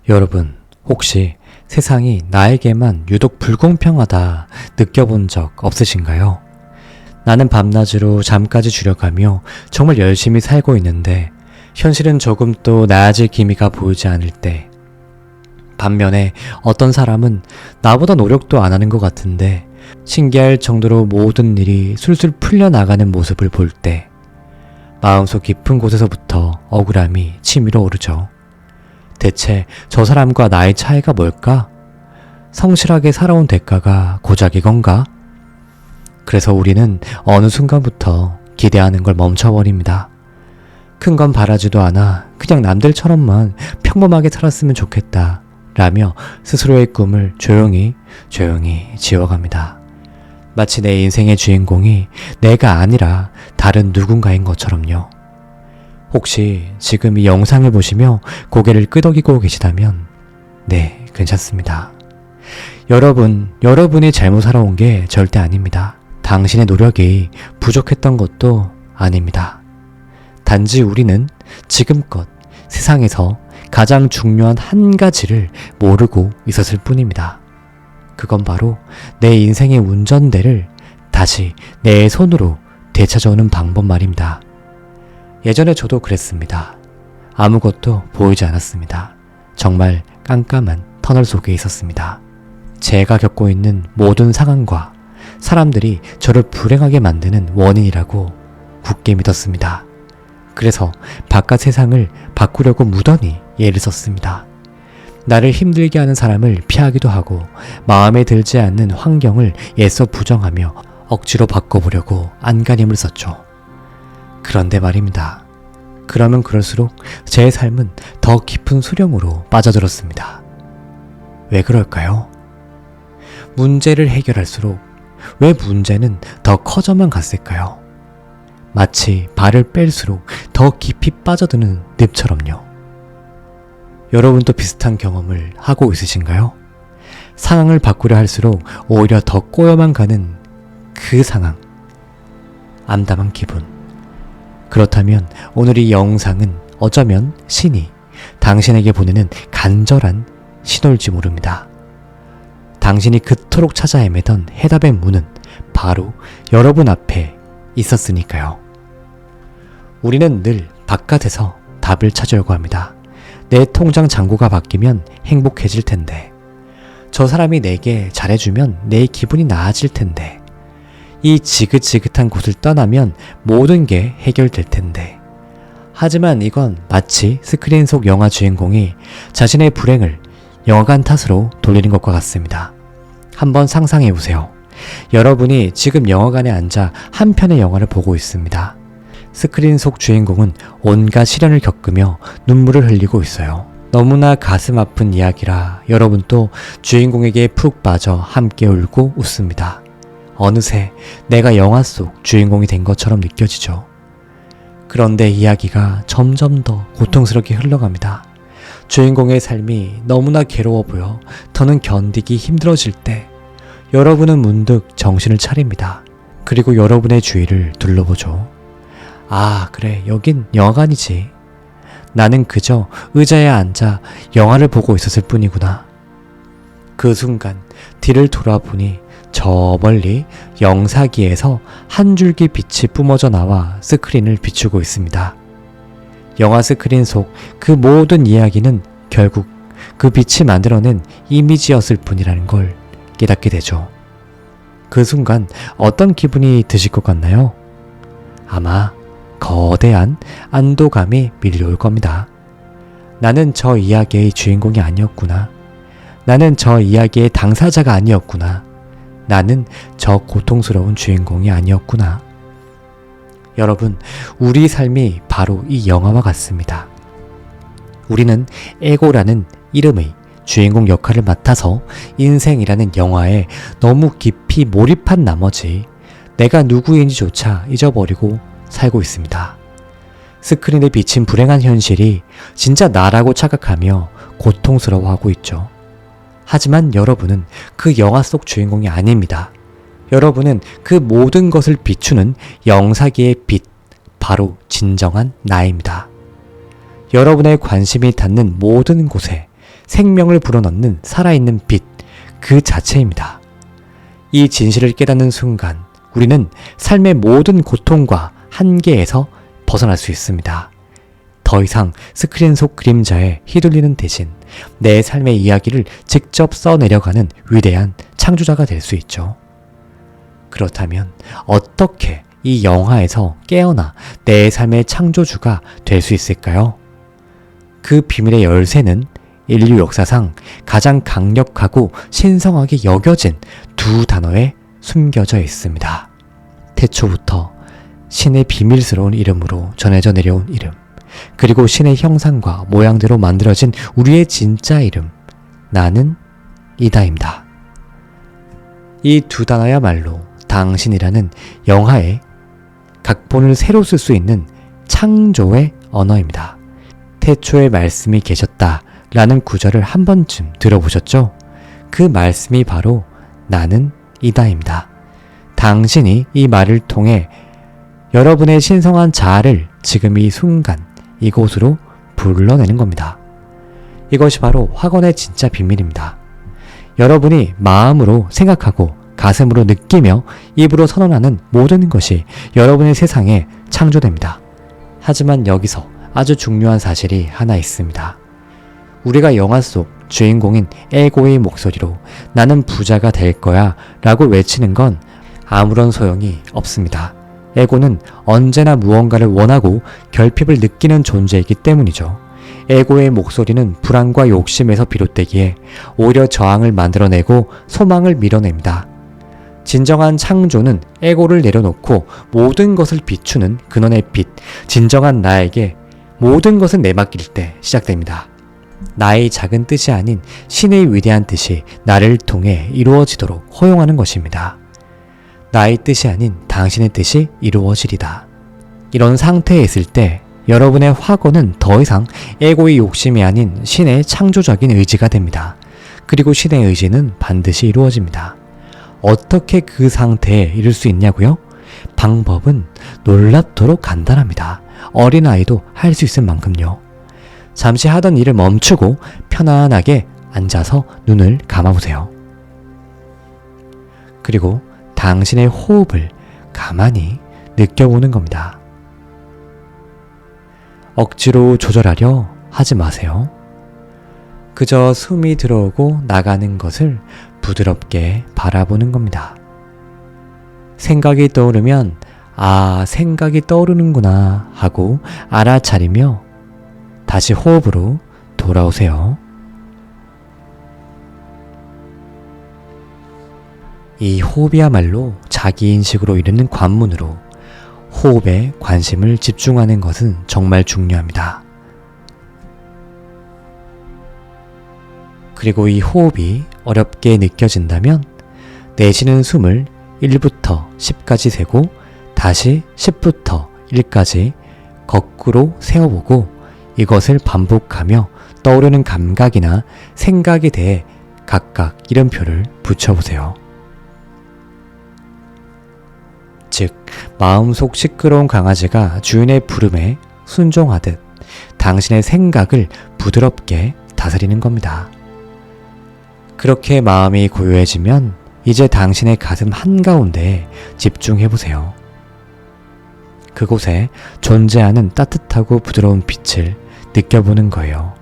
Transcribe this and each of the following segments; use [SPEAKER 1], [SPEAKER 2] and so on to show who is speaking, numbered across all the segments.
[SPEAKER 1] 여러분, 혹시 세상이 나에게만 유독 불공평하다 느껴본 적 없으신가요? 나는 밤낮으로 잠까지 줄여가며 정말 열심히 살고 있는데 현실은 조금 또 나아질 기미가 보이지 않을 때, 반면에 어떤 사람은 나보다 노력도 안 하는 것 같은데 신기할 정도로 모든 일이 술술 풀려나가는 모습을 볼 때 마음속 깊은 곳에서부터 억울함이 치밀어 오르죠. 대체 저 사람과 나의 차이가 뭘까? 성실하게 살아온 대가가 고작 이건가? 그래서 우리는 어느 순간부터 기대하는 걸 멈춰버립니다. 큰 건 바라지도 않아 그냥 남들처럼만 평범하게 살았으면 좋겠다 라며 스스로의 꿈을 조용히 지워갑니다. 마치 내 인생의 주인공이 내가 아니라 다른 누군가인 것처럼요. 혹시 지금 이 영상을 보시며 고개를 끄덕이고 계시다면 네, 괜찮습니다. 여러분이 잘못 살아온 게 절대 아닙니다. 당신의 노력이 부족했던 것도 아닙니다. 단지 우리는 지금껏 세상에서 가장 중요한 한 가지를 모르고 있었을 뿐입니다. 그건 바로 내 인생의 운전대를 다시 내 손으로 되찾아오는 방법 말입니다. 예전에 저도 그랬습니다. 아무것도 보이지 않았습니다. 정말 깜깜한 터널 속에 있었습니다. 제가 겪고 있는 모든 상황과 사람들이 저를 불행하게 만드는 원인이라고 굳게 믿었습니다. 그래서 바깥 세상을 바꾸려고 무던히 애를 썼습니다. 나를 힘들게 하는 사람을 피하기도 하고 마음에 들지 않는 환경을 애써 부정하며 억지로 바꿔보려고 안간힘을 썼죠. 그런데 말입니다. 그러면 그럴수록 제 삶은 더 깊은 수렁으로 빠져들었습니다. 왜 그럴까요? 문제를 해결할수록 왜 문제는 더 커져만 갔을까요? 마치 발을 뺄수록 더 깊이 빠져드는 늪처럼요. 여러분도 비슷한 경험을 하고 있으신가요? 상황을 바꾸려 할수록 오히려 더 꼬여만 가는 그 상황, 암담한 기분. 그렇다면 오늘 이 영상은 어쩌면 신이 당신에게 보내는 간절한 신호일지 모릅니다. 당신이 그토록 찾아 헤매던 해답의 문은 바로 여러분 앞에 있었으니까요. 우리는 늘 바깥에서 답을 찾으려고 합니다. 내 통장 잔고가 바뀌면 행복해질 텐데, 저 사람이 내게 잘해주면 내 기분이 나아질 텐데, 이 지긋지긋한 곳을 떠나면 모든 게 해결될 텐데. 하지만 이건 마치 스크린 속 영화 주인공이 자신의 불행을 영화관 탓으로 돌리는 것과 같습니다. 한번 상상해보세요. 여러분이 지금 영화관에 앉아 한 편의 영화를 보고 있습니다. 스크린 속 주인공은 온갖 시련을 겪으며 눈물을 흘리고 있어요. 너무나 가슴 아픈 이야기라 여러분도 주인공에게 푹 빠져 함께 울고 웃습니다. 어느새 내가 영화 속 주인공이 된 것처럼 느껴지죠. 그런데 이야기가 점점 더 고통스럽게 흘러갑니다. 주인공의 삶이 너무나 괴로워 보여 더는 견디기 힘들어질 때 여러분은 문득 정신을 차립니다. 그리고 여러분의 주위를 둘러보죠. 아, 그래, 여긴 영화관이지. 나는 그저 의자에 앉아 영화를 보고 있었을 뿐이구나. 그 순간 뒤를 돌아보니 저 멀리 영사기에서 한 줄기 빛이 뿜어져 나와 스크린을 비추고 있습니다. 영화 스크린 속 그 모든 이야기는 결국 그 빛이 만들어낸 이미지였을 뿐이라는 걸 깨닫게 되죠. 그 순간 어떤 기분이 드실 것 같나요? 아마 거대한 안도감이 밀려올 겁니다. 나는 저 이야기의 주인공이 아니었구나. 나는 저 이야기의 당사자가 아니었구나. 나는 저 고통스러운 주인공이 아니었구나. 여러분, 우리 삶이 바로 이 영화와 같습니다. 우리는 에고라는 이름의 주인공 역할을 맡아서 인생이라는 영화에 너무 깊이 몰입한 나머지 내가 누구인지조차 잊어버리고 살고 있습니다. 스크린에 비친 불행한 현실이 진짜 나라고 착각하며 고통스러워하고 있죠. 하지만 여러분은 그 영화 속 주인공이 아닙니다. 여러분은 그 모든 것을 비추는 영사기의 빛, 바로 진정한 나입니다. 여러분의 관심이 닿는 모든 곳에 생명을 불어넣는 살아있는 빛 그 자체입니다. 이 진실을 깨닫는 순간 우리는 삶의 모든 고통과 한계에서 벗어날 수 있습니다. 더 이상 스크린 속 그림자에 휘둘리는 대신 내 삶의 이야기를 직접 써내려가는 위대한 창조자가 될 수 있죠. 그렇다면 어떻게 이 영화에서 깨어나 내 삶의 창조주가 될 수 있을까요? 그 비밀의 열쇠는 인류 역사상 가장 강력하고 신성하게 여겨진 두 단어에 숨겨져 있습니다. 태초부터 신의 비밀스러운 이름으로 전해져 내려온 이름, 그리고 신의 형상과 모양대로 만들어진 우리의 진짜 이름, 나는 이다입니다. 이 두 단어야말로 당신이라는 영화의 각본을 새로 쓸 수 있는 창조의 언어입니다. 태초에 말씀이 계셨다 라는 구절을 한 번쯤 들어보셨죠? 그 말씀이 바로 나는 이다입니다. 당신이 이 말을 통해 여러분의 신성한 자아를 지금 이 순간 이곳으로 불러내는 겁니다. 이것이 바로 확언의 진짜 비밀입니다. 여러분이 마음으로 생각하고 가슴으로 느끼며 입으로 선언하는 모든 것이 여러분의 세상에 창조됩니다. 하지만 여기서 아주 중요한 사실이 하나 있습니다. 우리가 영화 속 주인공인 에고의 목소리로 나는 부자가 될 거야 라고 외치는 건 아무런 소용이 없습니다. 에고는 언제나 무언가를 원하고 결핍을 느끼는 존재이기 때문이죠. 에고의 목소리는 불안과 욕심에서 비롯되기에 오히려 저항을 만들어내고 소망을 밀어냅니다. 진정한 창조는 에고를 내려놓고 모든 것을 비추는 근원의 빛, 진정한 나에게 모든 것을 내맡길 때 시작됩니다. 나의 작은 뜻이 아닌 신의 위대한 뜻이 나를 통해 이루어지도록 허용하는 것입니다. 나의 뜻이 아닌 당신의 뜻이 이루어지리다. 이런 상태에 있을 때 여러분의 확언은 더 이상 에고의 욕심이 아닌 신의 창조적인 의지가 됩니다. 그리고 신의 의지는 반드시 이루어집니다. 어떻게 그 상태에 이를 수 있냐고요? 방법은 놀랍도록 간단합니다. 어린아이도 할 수 있을 만큼요. 잠시 하던 일을 멈추고 편안하게 앉아서 눈을 감아보세요. 그리고 당신의 호흡을 가만히 느껴보는 겁니다. 억지로 조절하려 하지 마세요. 그저 숨이 들어오고 나가는 것을 부드럽게 바라보는 겁니다. 생각이 떠오르면 생각이 떠오르는구나 하고 알아차리며 다시 호흡으로 돌아오세요. 이 호흡이야말로 자기인식으로 이르는 관문으로 호흡에 관심을 집중하는 것은 정말 중요합니다. 그리고 이 호흡이 어렵게 느껴진다면 내쉬는 숨을 1부터 10까지 세고 다시 10부터 1까지 거꾸로 세어보고 이것을 반복하며 떠오르는 감각이나 생각에 대해 각각 이름표를 붙여보세요. 즉, 마음속 시끄러운 강아지가 주인의 부름에 순종하듯 당신의 생각을 부드럽게 다스리는 겁니다. 그렇게 마음이 고요해지면 이제 당신의 가슴 한가운데에 집중해보세요. 그곳에 존재하는 따뜻하고 부드러운 빛을 느껴보는 거예요.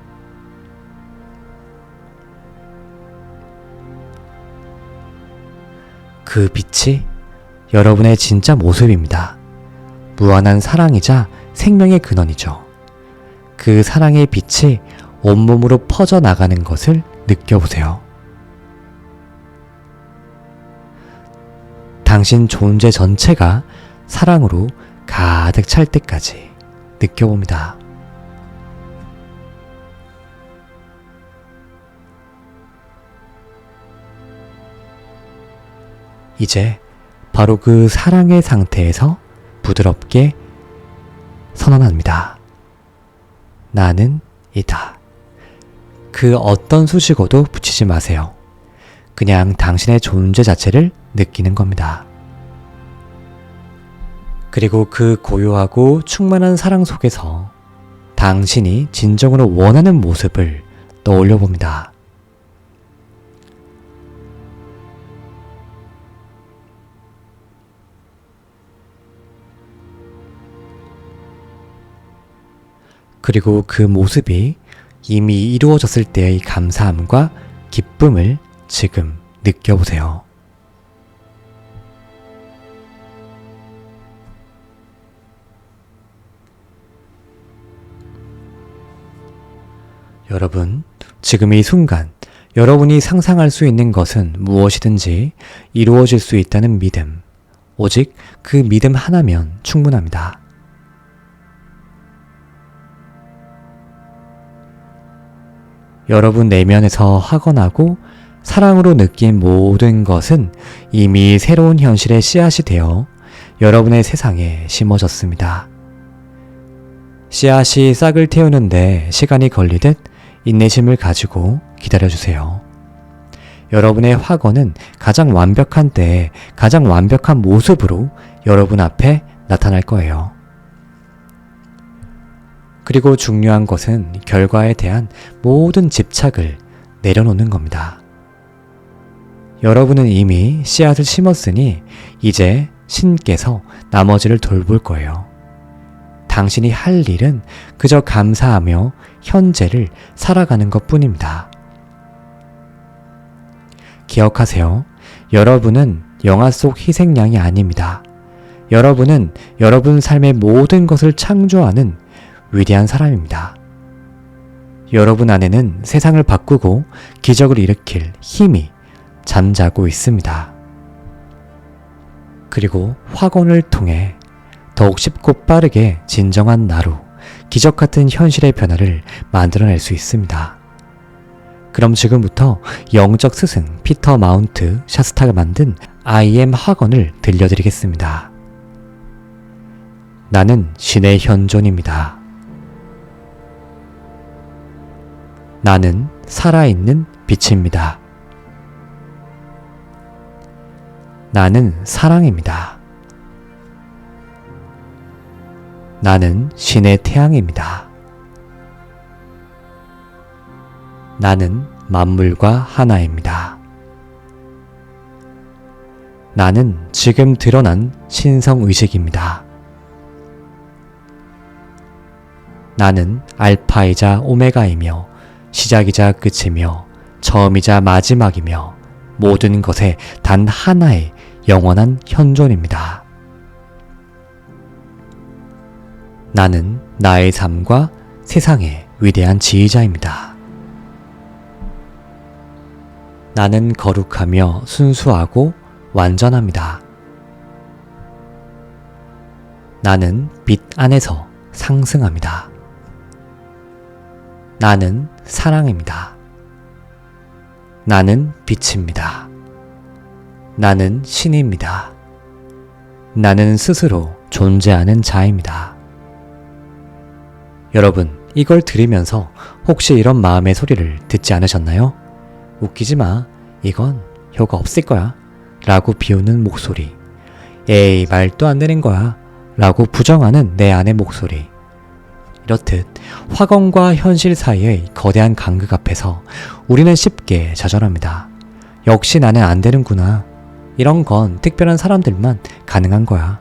[SPEAKER 1] 그 빛이 여러분의 진짜 모습입니다. 무한한 사랑이자 생명의 근원이죠. 그 사랑의 빛이 온몸으로 퍼져나가는 것을 느껴보세요. 당신 존재 전체가 사랑으로 가득 찰 때까지 느껴봅니다. 이제 바로 그 사랑의 상태에서 부드럽게 선언합니다. 나는 이다. 그 어떤 수식어도 붙이지 마세요. 그냥 당신의 존재 자체를 느끼는 겁니다. 그리고 그 고요하고 충만한 사랑 속에서 당신이 진정으로 원하는 모습을 떠올려 봅니다. 그리고 그 모습이 이미 이루어졌을 때의 감사함과 기쁨을 지금 느껴보세요. 여러분, 지금 이 순간 여러분이 상상할 수 있는 것은 무엇이든지 이루어질 수 있다는 믿음, 오직 그 믿음 하나면 충분합니다. 여러분 내면에서 확언하고 사랑으로 느낀 모든 것은 이미 새로운 현실의 씨앗이 되어 여러분의 세상에 심어졌습니다. 씨앗이 싹을 틔우는데 시간이 걸리듯 인내심을 가지고 기다려주세요. 여러분의 확언은 가장 완벽한 때에 가장 완벽한 모습으로 여러분 앞에 나타날 거예요. 그리고 중요한 것은 결과에 대한 모든 집착을 내려놓는 겁니다. 여러분은 이미 씨앗을 심었으니 이제 신께서 나머지를 돌볼 거예요. 당신이 할 일은 그저 감사하며 현재를 살아가는 것 뿐입니다. 기억하세요. 여러분은 영화 속 희생양이 아닙니다. 여러분은 여러분 삶의 모든 것을 창조하는 위대한 사람입니다. 여러분 안에는 세상을 바꾸고 기적을 일으킬 힘이 잠자고 있습니다. 그리고 확언을 통해 더욱 쉽고 빠르게 진정한 나로 기적 같은 현실의 변화를 만들어낼 수 있습니다. 그럼 지금부터 영적 스승 피터 마운트 샤스타가 만든 I am 확언을 들려드리겠습니다. 나는 신의 현존입니다. 나는 살아있는 빛입니다. 나는 사랑입니다. 나는 신의 태양입니다. 나는 만물과 하나입니다. 나는 지금 드러난 신성의식입니다. 나는 알파이자 오메가이며 시작이자 끝이며 처음이자 마지막이며 모든 것의 단 하나의 영원한 현존입니다. 나는 나의 삶과 세상의 위대한 지휘자입니다. 나는 거룩하며 순수하고 완전합니다. 나는 빛 안에서 상승합니다. 나는 사랑입니다. 나는 빛입니다. 나는 신입니다. 나는 스스로 존재하는 자입니다. 여러분, 이걸 들으면서 혹시 이런 마음의 소리를 듣지 않으셨나요? 웃기지 마. 이건 효과 없을 거야. 라고 비웃는 목소리. 에이, 말도 안 되는 거야. 라고 부정하는 내 안의 목소리. 이렇듯 확언과 현실 사이의 거대한 간극 앞에서 우리는 쉽게 좌절합니다. 역시 나는 안 되는구나. 이런 건 특별한 사람들만 가능한 거야.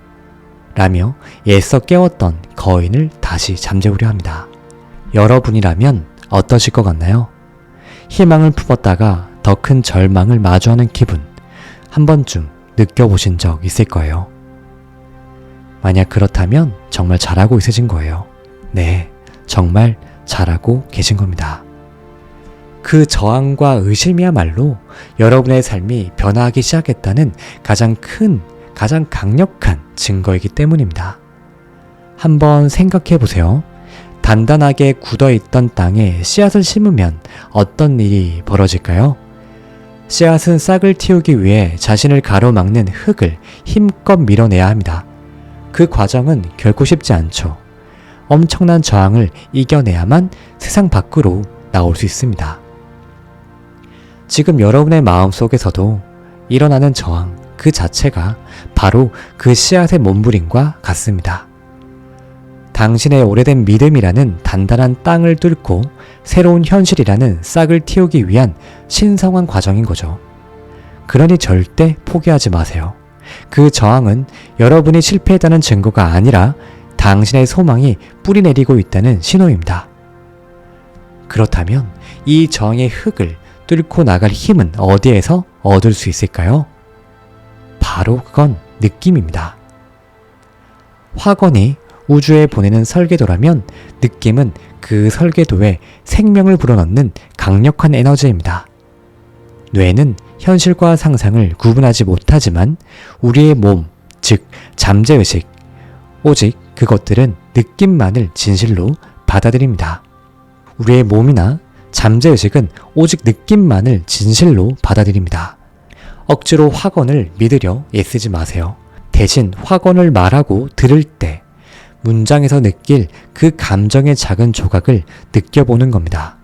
[SPEAKER 1] 라며 애써 깨웠던 거인을 다시 잠재우려 합니다. 여러분이라면 어떠실 것 같나요? 희망을 품었다가 더 큰 절망을 마주하는 기분 한 번쯤 느껴보신 적 있을 거예요. 만약 그렇다면 정말 잘하고 있으신 거예요. 네, 정말 잘하고 계신 겁니다. 그 저항과 의심이야말로 여러분의 삶이 변화하기 시작했다는 가장 큰, 가장 강력한 증거이기 때문입니다. 한번 생각해 보세요. 단단하게 굳어있던 땅에 씨앗을 심으면 어떤 일이 벌어질까요? 씨앗은 싹을 틔우기 위해 자신을 가로막는 흙을 힘껏 밀어내야 합니다. 그 과정은 결코 쉽지 않죠. 엄청난 저항을 이겨내야만 세상 밖으로 나올 수 있습니다. 지금 여러분의 마음속에서도 일어나는 저항 그 자체가 바로 그 씨앗의 몸부림과 같습니다. 당신의 오래된 믿음이라는 단단한 땅을 뚫고 새로운 현실이라는 싹을 틔우기 위한 신성한 과정인 거죠. 그러니 절대 포기하지 마세요. 그 저항은 여러분이 실패했다는 증거가 아니라 당신의 소망이 뿌리내리고 있다는 신호입니다. 그렇다면 이 저항의 흙을 뚫고 나갈 힘은 어디에서 얻을 수 있을까요? 바로 그건 느낌입니다. 화건이 우주에 보내는 설계도라면 느낌은 그 설계도에 생명을 불어넣는 강력한 에너지입니다. 뇌는 현실과 상상을 구분하지 못하지만 우리의 몸, 즉 잠재의식, 오직 그것들은 느낌만을 진실로 받아들입니다. 우리의 몸이나 잠재의식은 오직 느낌만을 진실로 받아들입니다. 억지로 화건을 믿으려 애쓰지 마세요. 대신 화건을 말하고 들을 때 문장에서 느낄 그 감정의 작은 조각을 느껴보는 겁니다.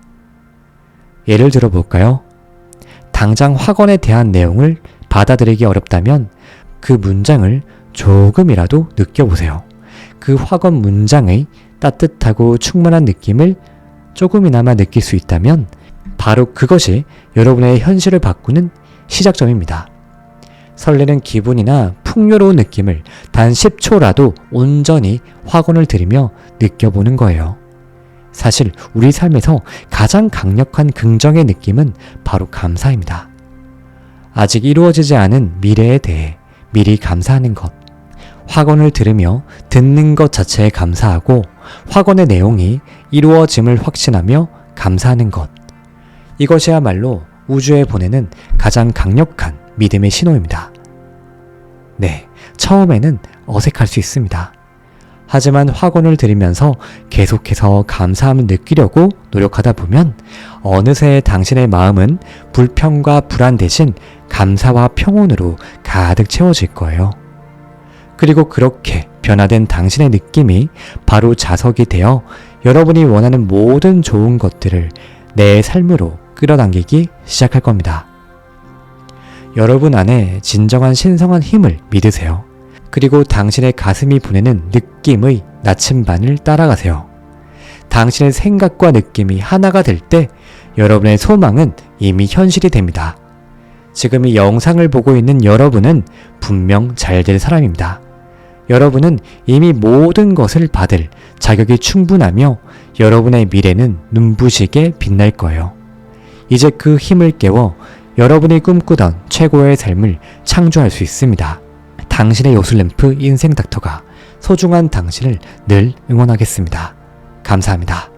[SPEAKER 1] 예를 들어 볼까요? 당장 화건에 대한 내용을 받아들이기 어렵다면 그 문장을 조금이라도 느껴보세요. 그 화건 문장의 따뜻하고 충만한 느낌을 조금이나마 느낄 수 있다면 바로 그것이 여러분의 현실을 바꾸는 시작점입니다. 설레는 기분이나 풍요로운 느낌을 단 10초라도 온전히 화건을 들이며 느껴보는 거예요. 사실 우리 삶에서 가장 강력한 긍정의 느낌은 바로 감사입니다. 아직 이루어지지 않은 미래에 대해 미리 감사하는 것. 화건을 들으며 듣는 것 자체에 감사하고 화건의 내용이 이루어짐을 확신하며 감사하는 것. 이것이야말로 우주에 보내는 가장 강력한 믿음의 신호입니다. 네, 처음에는 어색할 수 있습니다. 하지만 화건을 들으면서 계속해서 감사함을 느끼려고 노력하다 보면 어느새 당신의 마음은 불평과 불안 대신 감사와 평온으로 가득 채워질 거예요. 그리고 그렇게 변화된 당신의 느낌이 바로 자석이 되어 여러분이 원하는 모든 좋은 것들을 내 삶으로 끌어당기기 시작할 겁니다. 여러분 안에 진정한 신성한 힘을 믿으세요. 그리고 당신의 가슴이 보내는 느낌의 나침반을 따라가세요. 당신의 생각과 느낌이 하나가 될 때 여러분의 소망은 이미 현실이 됩니다. 지금 이 영상을 보고 있는 여러분은 분명 잘 될 사람입니다. 여러분은 이미 모든 것을 받을 자격이 충분하며 여러분의 미래는 눈부시게 빛날 거예요. 이제 그 힘을 깨워 여러분이 꿈꾸던 최고의 삶을 창조할 수 있습니다. 당신의 요술램프 인생 닥터가 소중한 당신을 늘 응원하겠습니다. 감사합니다.